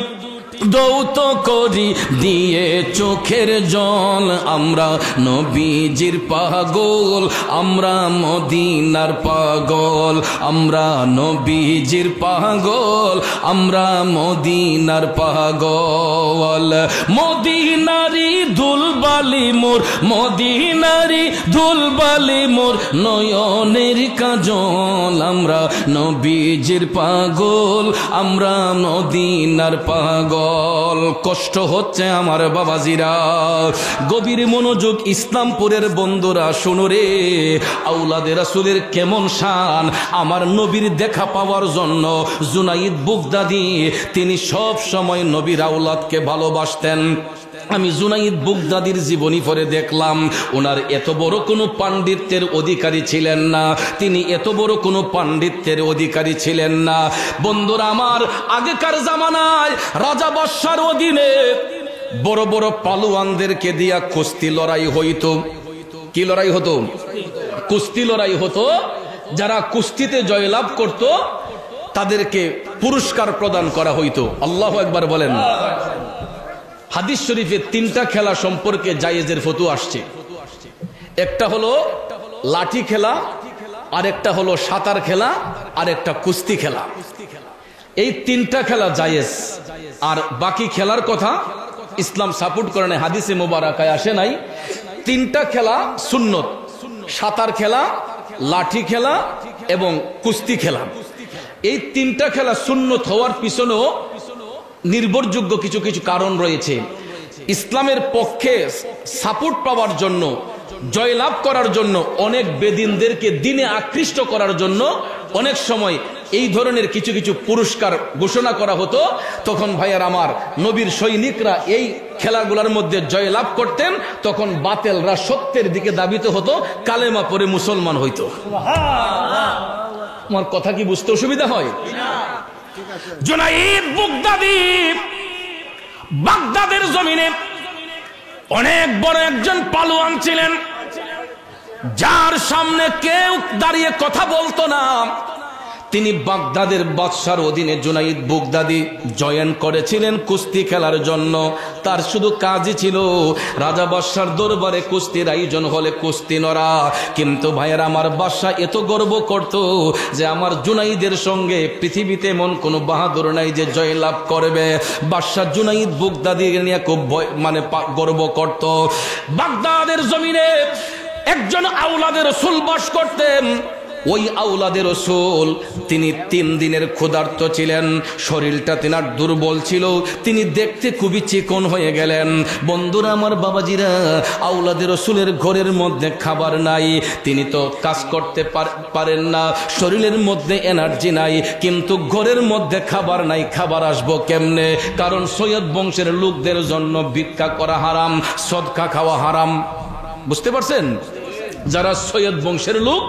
দৌত করি দিয়ে চোখের জল, আমরা নবীজির পাগল, আমরা মদিনার পাগল, আমরা নবীজির পাগল, আমরা মদিনার পাগল। মদিনারি ধুলবালি মোর, মদিনারি ধুলবালি মোর নয়নের কাজল, আমরা নবীজির পাগল, আমরা মদিনার পাগল। কষ্ট হচ্ছে আমার বাবাজিরা, গভীর মনোযোগ ইসলামপুরের বন্ধুরা শুনো রে, আওলাদে রাসূলের কেমন শান। আমার নবীর দেখা পাওয়ার জন্য জুনাইদ বুগদাদি তিনি সব সময় নবীর আওলাদকে ভালোবাসতেন। আমি জুনাইদ বুগদাদির জীবনী পড়ে দেখলাম ওনার এত বড় কোনো পাণ্ডিত্যের অধিকারী ছিলেন না, তিনি এত বড় কোনো পাণ্ডিত্যের অধিকারী ছিলেন না। বন্ধুরা আমার, আগেকার জামানায় রাজা বাদশার অধীনে বড় বড় পালোয়ানদেরকে দিয়া কুস্তি লড়াই হইতো। কি লড়াই হতো? কুস্তি লড়াই হতো। যারা কুস্তিতে জয়লাভ করত তাদেরকে পুরস্কার প্রদান করা হইতো। আল্লাহু আকবার বলেন। হাদিস শরীফে তিনটা খেলা সম্পর্কে জায়েজের ফতোয়া আসছে। একটা হলো লাঠি খেলা, আর একটা হলো সাঁতার খেলা, আর একটা কুস্তি খেলা। এই তিনটা খেলা জায়েজ, আর বাকি খেলার কথা ইসলাম সাপোর্ট করে না, হাদিসে মুবারাকায় আসে নাই। তিনটা খেলা সুন্নত, সাঁতার খেলা, লাঠি খেলা এবং কুস্তি খেলা। এই তিনটা খেলা সুন্নত হওয়ার পিছনেও নির্ভরযোগ্য কিছু কিছু কারণ রয়েছে। ইসলামের পক্ষে সাপোর্ট পাওয়ার জন্য, জয়লাভ করার জন্য, অনেক বেদিনদেরকে দিনে আকৃষ্ট করার জন্য অনেক সময় এই ধরনের কিছু কিছু পুরস্কার ঘোষণা করা হতো। তখন ভাইয়ার আমার, নবীর সৈনিকরা এই খেলাগুলোর মধ্যে জয়লাভ করতেন, তখন বাতেলরা সত্যের দিকে দাবিত হতো, কালেমা পড়ে মুসলমান হইতো। আমার কথা কি বুঝতে অসুবিধা হয়? জুনাইদ বুগদাদি বাগদাদের জমিনে অনেক বড় একজন পালোয়ান ছিলেন, যার সামনে কেউ দাঁড়িয়ে কথা বলতো না। তিনি বাগদাদের বাদশার অধীনে জুনাইদ বুগদাদি জয়েন করেছিলেন কুস্তি খেলার জন্য। তার শুধু কাজই ছিল রাজা বাদশার দরবারে কুস্তির আয়োজন হলে কুস্তি নড়া। কিন্তু ভাইয়ের আমার বাদশা এত গর্ব করত যে আমার জুনাইদের সঙ্গে পৃথিবীতে এমন কোন বাহাদুর নাই যে জয়লাভ করবে। বাদশা জুনাইদ বুগদাদি নিয়ে খুব গর্ব করত। বাগদাদের জমিনে একজন আওলাদের রাসূল বাস করতেন। ওই আওলাদের রাসূল তিনি 3 দিনের ক্ষুধার্ত ছিলেন, শরীরটা তেনার দুর্বল ছিল, তিনি দেখতে খুবই চিকন হয়ে গেলেন। বন্ধুরা আমার, বাবাজিরা, আওলাদের রাসূলের ঘরের মধ্যে খাবার নাই, তিনি তো কাজ করতে পারেন না, শরীরের মধ্যে এনার্জি নাই, কিন্তু ঘরের মধ্যে খাবার নাই, খাবার আসবো কেমনে? কারণ সৈয়দ বংশের লোকদের জন্য ভিক্ষা করা হারাম, সদকা খাওয়া হারাম। বুঝতে পারছেন? যারা সৈয়দ বংশের লোক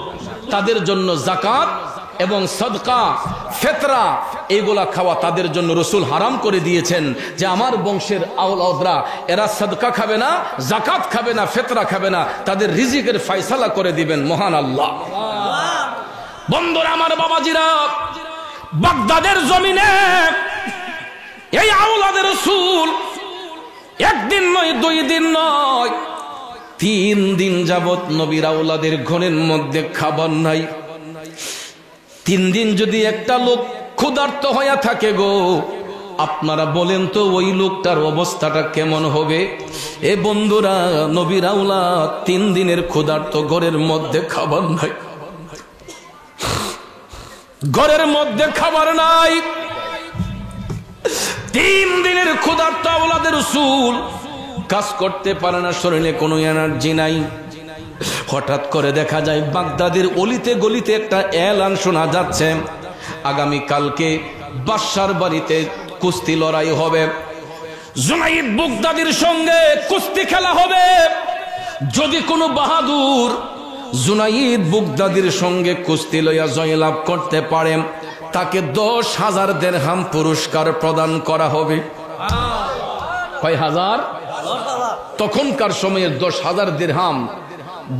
তাদের জন্য যাকাত এবং সদকা ফিতরা এগুলা খাওয়া তাদের জন্য রাসূল হারাম করে দিয়েছেন, যে আমার বংশের আওলাদরা এরা সদকা খাবে না, যাকাত খাবে না, ফিতরা খাবে না, তাদের রিজিকের ফয়সালা করে দিবেন মহান আল্লাহ। বন্ধুরা আমার, বাবাজিরা, বাগদাদের জমিনে এই আওলাদের রাসূল একদিন নয়, 2 দিন নয়, 3 দিন যাবত নবীর আওলাদের ঘরের মধ্যে খাবার নাই। 3 দিন যদি একটা লোক ক্ষুধার্ত হয়ে থাকে গো, আপনারা বলেন তো ওই লোকটার অবস্থাটা কেমন হবে? এ বন্ধুরা, নবীর আওলাদ 3 দিনের ক্ষুধার্ত, ঘরের মধ্যে খাবার নাই, ঘরের মধ্যে খাবার নাই। 3 দিনের ক্ষুধার্ত আওলাদের রাসূল কাজ করতে পারে না, শরীরে কোনো এনার্জি নাই। হঠাৎ করে দেখা যায় বাগদাদের অলিতে গলিতে একটা এলান শোনা যাচ্ছে, আগামী কালকে বাদশার বাড়িতে কুস্তি লড়াই হবে, জুনাইদ বুগদাদির সঙ্গে কুস্তি খেলা হবে। যদি কোনো বাহাদুর জুনাইদ বুগদাদির সঙ্গে কুস্তি লইয়া জয়লাভ করতে পারে, তাকে 10,000 দিরহাম পুরস্কার প্রদান করা হবে। কয় হাজার? তখনকার সময়ের 10,000 দিরহাম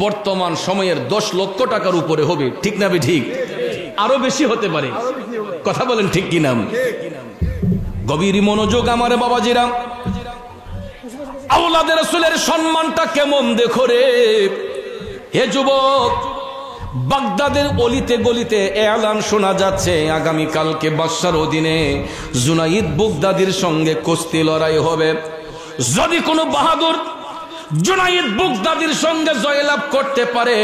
বর্তমান সময়ের 10 লক্ষ টাকার উপরে হবে। ঠিক না? ঠিক, আরো বেশি হতে পারে। কথা বলেন ঠিক কিনা? গভীর মনোযোগ আমার বাবাজিরা। আওলাদের রাসূলের সম্মানটা কেমন দেখো রে। হে যুবক, বাগদাদের অলিতে গলিতে এলান শোনা যাচ্ছে, আগামী কালকে বাদশার অধীনে জুনাইদ বুগদাদির সঙ্গে কুস্তি লড়াই হবে। যদি কোনো বাহাদুর জুনাইদ বুগদাদির সঙ্গে জয়লাভ করতে পারে,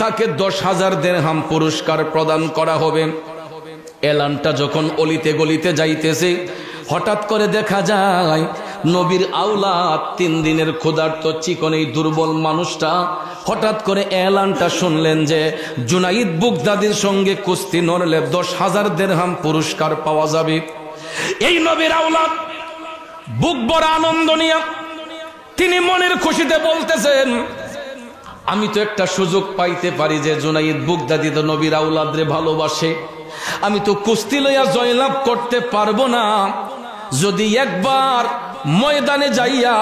তাকে 10,000 দিরহাম পুরস্কার প্রদান করা হবে। এলানটা যখন অলিতে গলিতে যাইতেছে, হঠাৎ করে দেখা যায় নবীর আওলাদ 3 দিনের ক্ষুধার্ত চিকন এই দুর্বল মানুষটা হঠাৎ করে এলানটা শুনলেন যে জুনাইদ বুগদাদির সঙ্গে কুস্তি লড়লে 10,000 দিরহাম পুরস্কার পাওয়া যাবে। এই নবীর আওলাদ বুক ভরা আনন্দ নিয়ে তিনি মনের খুশিতে বলতেছেন, আমি তো একটা সুযোগ পাইতে পারি যে জুনাইদ বুগদাদি তো নবীর আওলাদরে ভালোবাসে, আমি তো কুস্তি লইয়া জয়লাভ করতে পারবো না। যদি একবার ময়দানে যাইয়া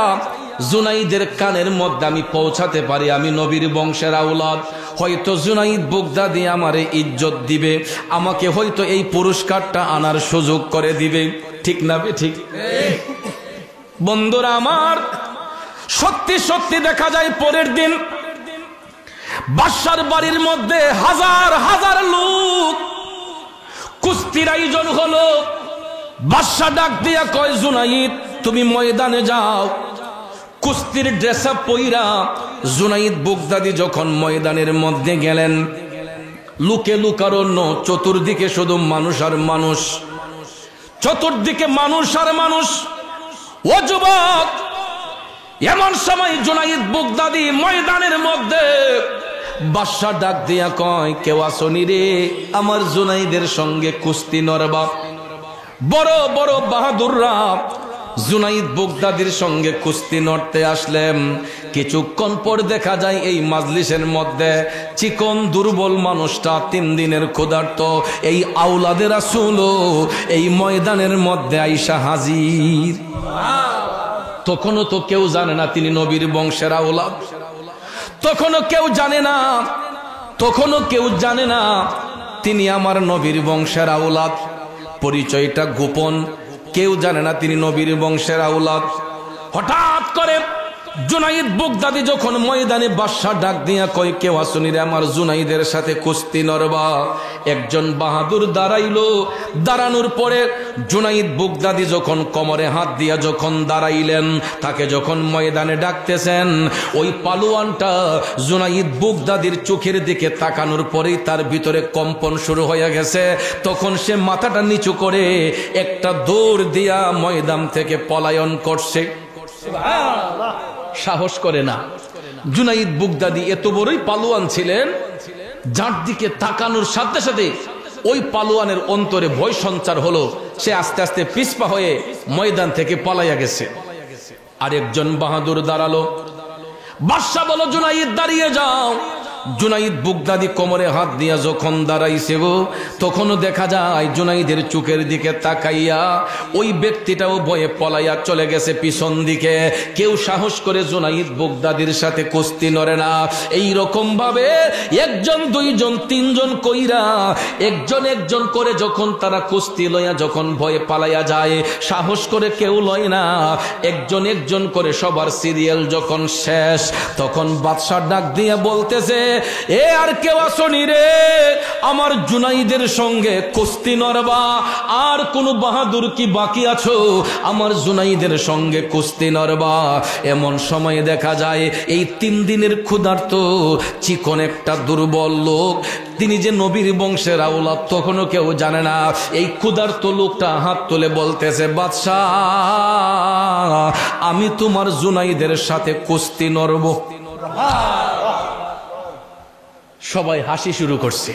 জুনাইদের কানের মধ্যে আমি পৌঁছাতে পারি আমি নবীর বংশের আওলাদ, হয়তো জুনাইদ বুগদাদি আমারে ইজ্জত দিবে, আমাকে হয়তো এই পুরস্কারটা আনার সুযোগ করে দিবে। ঠিক না? ঠিক। বন্ধুরা আমার, সত্যি সত্যি দেখা যায় পরের দিন বাদশার বাড়ির মধ্যে হাজার হাজার লোক, কুস্তির আয়োজন হলো। বাদশা ডাক দিয়া কয়, জুনাইদ তুমি ময়দানে যাও। কুস্তির ড্রেস আপ পইরা জুনাইদ বুগদাদি যখন ময়দানের মধ্যে গেলেন, লুকে লুকারণ্য, চতুর্দিকে শুধু মানুষ আর মানুষ, চতুর্দিকে মানুষ আর মানুষ। ও যুবক, এমন সময় জুনাইদ বুগদাদি ময়দানের মধ্যে, বাদশা ডাক দিয়া কয়, কেউ আসনি রে আমার জুনাইদের সঙ্গে কুস্তি নরবা? বড় বড় বাহাদুররা জুনাইদ বুগদাদির সঙ্গে কুস্তি নড়তে আসলেন। কিছুক্ষণ পর দেখা যায় এই মাজলিসের মধ্যে চিকন দুর্বল মানুষটা 3 দিনের ক্ষুধার্ত এই আওলাদের রাসূল এই ময়দানের মধ্যে আইসা হাজির। তখনও তো কেউ জানে না তিনি নবীর বংশের আওলাদ, তখনও কেউ জানে না, তখনও কেউ জানে না তিনি আমার নবীর বংশের আওলাদ। পরিচয়টা গোপন, কেউ জানে না তিনি নবীর বংশের আওলাদ। হঠাৎ করে জুনাইদ বুগদাদি যখন ময়দানে বাদশা ডাক দিয়া কয়, কেউ আসুনি রে আমার জুনাইদের সাথে কুস্তি নরবা। একজন বাহাদুর দাঁড়াইলো। দাঁড়ানোর পরে জুনাইদ বুগদাদি যখন কোমরে হাত দিয়া যখন দাঁড়াইলেন, তাকে যখন ময়দানে ডাকতেছেন, ওই পালোয়ানটা জুনাইদ বুগদাদির চোখের দিকে তাকানোর পরেই তার ভিতরে কম্পন শুরু হয়ে গেছে। তখন সে মাথাটা নিচু করে একটা দৌড় দিয়া ময়দান থেকে পলায়ন করছে। সাহস করে না। জুনাইদ বুগদাদি এত বড়ই পালোয়ান ছিলেন, যার দিকে তাকানোর সাথে সাথে ওই পালোয়ানের অন্তরে ভয় সঞ্চার হলো। সে আস্তে আস্তে পিছপা হয়ে ময়দান থেকে পালাইয়া গেছে। আরেকজন বাহাদুর দাঁড়ালো। বাদশা বলো, জুনাইদ দাঁড়িয়ে যাও। জুনাইদ বুগদাদি কোমরে হাত দিয়া যখন দাঁড়াইছে গো, তখনও দেখা যায় জুনাইদের চোখের দিকে তাকাইয়া ওই ব্যক্তিটাও ভয়ে পলাইয়া চলে গেছে পিছন দিকে। কেউ সাহস করে জুনাইদ বুগদাদির সাথে কুস্তি নড়ে না। এই রকম ভাবে একজন, দুইজন, তিনজন কইরা একজন একজন করে যখন তারা কুস্তি লইয়া যখন ভয়ে পালাইয়া যায়, সাহস করে কেউ লয় না। একজন একজন করে সবার সিরিয়াল যখন শেষ, তখন বাদশা ডাক দিয়া বলতেছে, এ আর কেউ আসনি রে আমার জুনাইদের সঙ্গে কুস্তি নরবা? আর কোন বাহাদুর কি বাকি আছো আমার জুনাইদের সঙ্গে কুস্তি নরবা? এমন সময় দেখা যায় এই 3 দিনের ক্ষুধার্ত চিকন একটা দুর্বল লোক, তিনি যে নবীর বংশের আওলাদ তখনও কেউ জানে না। এই ক্ষুধার্ত লোকটা হাত তুলে বলতেছে, বাদশাহ আমি তোমার জুনাইদের সাথে কুস্তি নরব। সবাই হাসি শুরু করছে।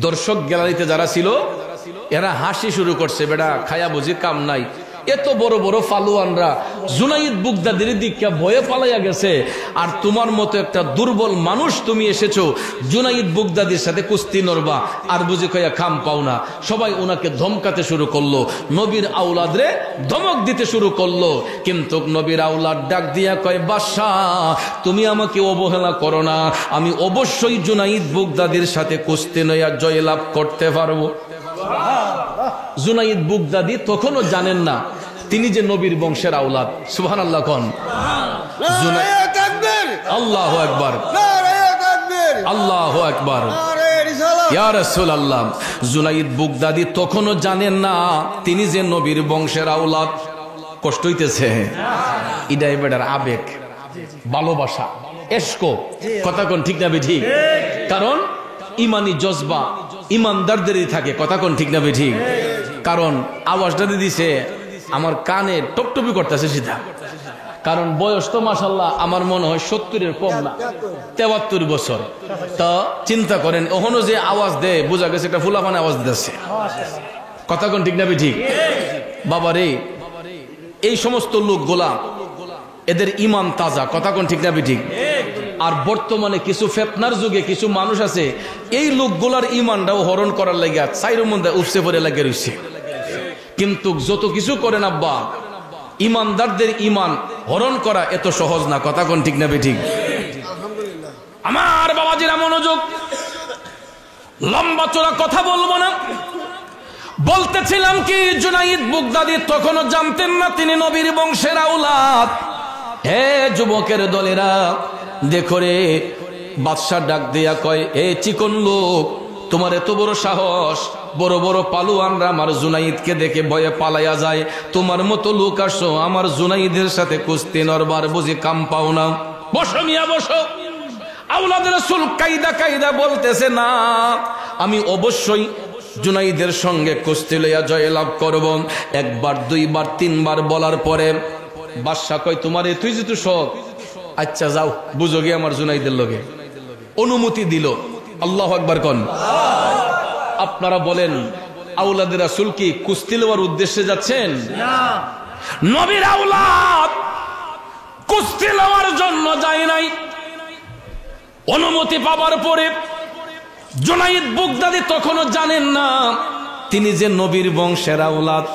দর্শক গ্যালারিতে যারা ছিল এরা হাসি শুরু করছে, বেটা খায়া বুঝি কাম নাই। এত বড় বড় ফালুয়ানরা জুনাইদ বুগদাদির দিকে ভয়ে পালাইয়া গেছে, আর তোমার মতো একটা দুর্বল মানুষ তুমি এসেছো জুনাইদ বুগদাদির সাথে কুস্তি নরবা, আর বুঝি কইয়া খাম পাও না। সবাই ওনাকে ধমকাতে শুরু করলো, নবীর আওলাদ রে ধমক দিতে শুরু করলো। কিন্তু নবীর আওলাদ ডাক দিয়া কয়, বাদশা তুমি আমাকে অবহেলা করো না, আমি অবশ্যই জুনাইদ বুগদাদির সাথে কুস্তি নয়া জয়লাভ করতে পারবো। জুনাইদ বুগদাদি তখনও জানেন না তিনি যে নবীর বংশের আওলাদ। সুবহানাল্লাহ কোন, আল্লাহু আকবার, আল্লাহু আকবার, ইয়া রাসূলুল্লাহ। জুনাইদ বুগদাদি তখনও জানেন না তিনি যে নবীর বংশের আওলাদ। কষ্ট হইতেছে, ইডাই বেটার আবেগ, ভালোবাসা, এশক, কথা কোন ঠিক না ঠিক? কারণ ইমানি জজবা ইমানদারদেরই থাকে, কথা কোন ঠিক না ঠিক? কারণ আওয়াজটা দিছে আমার কানে টপটপি করতেছে সিধা। কারণ বয়স তো মাশাআল্লাহ আমার মনে হয় 70-এর কম না, 73 বছর। তো চিন্তা করেন ওখানে যে আওয়াজ দেয় বোঝা গেছে একটা ফুলাফানে আওয়াজ দিতেছে, কথা কোন ঠিক না ঠিক? বাবা রে, এই সমস্ত লোকগুলা এদের ইমান তাজা, কথা কোন ঠিক না ঠিক? আর বর্তমানে কিছু ফেতনার যুগে কিছু মানুষ আছে এই লোকগুলার ইমানটাও হরণ করার লাগিয়া চাইর মধ্যে উপসে পড়ে লাগিয়ে রয়েছে। কিন্তু যত কিছু করেন আব্বা, ইমানদারদের ইমান হরণ করা এত সহজ না, কথা কোন ঠিক না ঠিক? আমার বাবাজিরা মনোযোগ, লম্বা চোরা কথা বলবো না। বলতেছিলাম কি, জুনাইদ বুগদাদি তখনও জানতেন না তিনি নবীর বংশের আওলাদ। হে যুবকের দলেরা, দেখো রে, বাদশা ডাক দিয়া কয়, এ চিকন লোক, তোমার এত বড় সাহস, বড় বড় পালুয়ানরা আমার জুনাইদকে দেখে ভয়ে পালাইয়া যায়, তোমার মতো লোক আসো আমার জুনাইদের সাথে কুস্তি নরবার, বুঝি কাম পাও না? বসো মিয়া বসো। আওলাদ রাসূল কায়দা কায়দা বলতেছে, না আমি অবশ্যই জুনাইদের সঙ্গে কুস্তি লইয়া জয়লাভ করব। একবার, দুইবার, তিনবার বলার পরে বাদশা কয়, তোমার তুই যেহেতু শখ, আচ্ছা যাও বুঝো গে আমার জুনাইদের লগে। অনুমতি দিল। আল্লাহু আকবার কোন। আপনারা বলেন আওলাদ রাসূল কি কুস্তি লওয়ার উদ্দেশ্যে যাচ্ছেন? না, নবীর আওলাদ কুস্তি লওয়ার জন্য যায় নাই। অনুমতি পাওয়ার পরে জুনাইদ বুগদাদি তখনও জানেন না তিনি যে নবীর বংশের আওলাদ।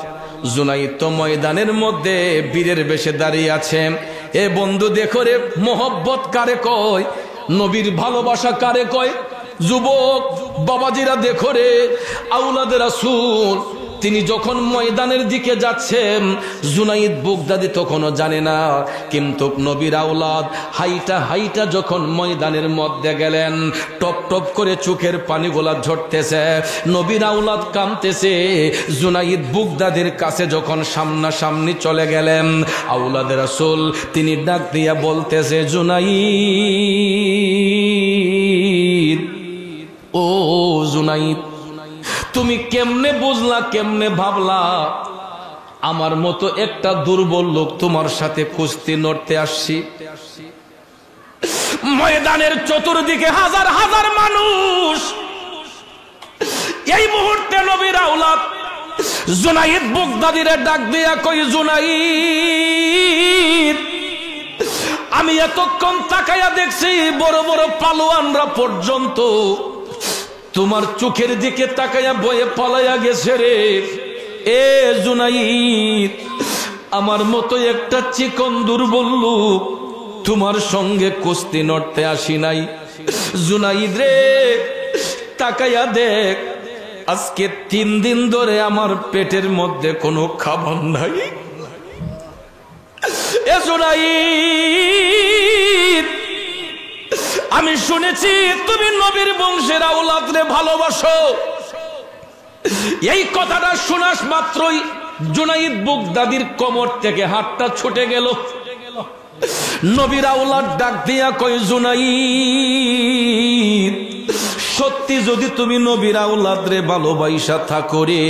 জুনাইদ তো ময়দানের মধ্যে বীরের বেশে দাঁড়িয়ে আছে। এ বন্ধু দেখো রে, মোহব্বত কারে কয়, নবীর ভালোবাসা কারে কয়? যুবক বাবাজিরা দেখো রে, আউলাদে রাসূল তিনি যখন ময়দানের দিকে যাচ্ছেন, জুনাইদ বুগদাদি তখনও জানে না, কিন্তু নবীর আওলাদ হাইটা হাইটা যখন ময়দানের মধ্যে গেলেন, টপ টপ করে চোখের পানিগুলা ঝরতেছে, নবীর আওলাদ কাঁদতেছে। জুনাইদ বুগদাদির কাছে যখন সামনাসামনি চলে গেলেন, আওলাদে রাসূল তিনি ডাক দিয়া বলতেছে, জুনাইদ, ও জুনাইদ, তুমি কেমনে বুঝলা, কেমনে ভাবলা আমার মতো একটা দুর্বল লোক তোমার সাথে কুস্তি লড়তে আসছি? ময়দানের চতুর্দিকে হাজার হাজার মানুষ। এই মুহূর্তে নবীর আওলাদ জুনাইদ বুগদাদিরে ডাক দিয়া কই, জুনাইদ, আমি এতক্ষণ তাকায়া দেখছি বড় বড় পালোয়ানরা পর্যন্ত তোমার চোখের দিকে তাকায়া বয়ে পালাইয়া গেছে রে। এ জুনাইদ, আমার মতো একটা চিকন দুর্বল লোক তোমার সঙ্গে কুস্তি লড়তে আসি নাই। জুনাইদ রে, তাকায়া দেখ, আজকে 3 দিন ধরে আমার পেটের মধ্যে কোনো খাবার নাই। এ জুনাইদ, আমি শুনেছি তুমি নবীর বংশের আওলাদ রে ভালোবাসো। এই কথাটা শোনাস মাত্রই জুনাইদ বুগদাদির কোমর থেকে হাতটা ছুটে গেল। নবীর আওলাদ ডাক দিয়া কয়, জুনাইদ, সত্যি যদি তুমি নবীর আওলাদ রে ভালোবাসা থাকো রে,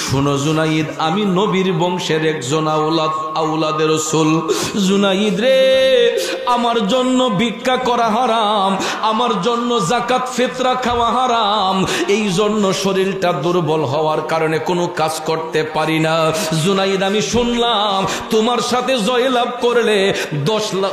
শোনো জুনাইদ, আমি নবীর বংশের একজন আওলাদ, আওলাদে রাসূল। জুনাইদ রে, আমার জন্য ভিক্ষা করা হারাম, আমার জন্য যাকাত ফিতরা খাওয়া হারাম, এই জন্য শরীরটা দুর্বল হওয়ার কারণে কোনো কাজ করতে পারি না। জুনাইদ, আমি শুনলাম তোমার সাথে জয়লাভ করলে 10 লাখ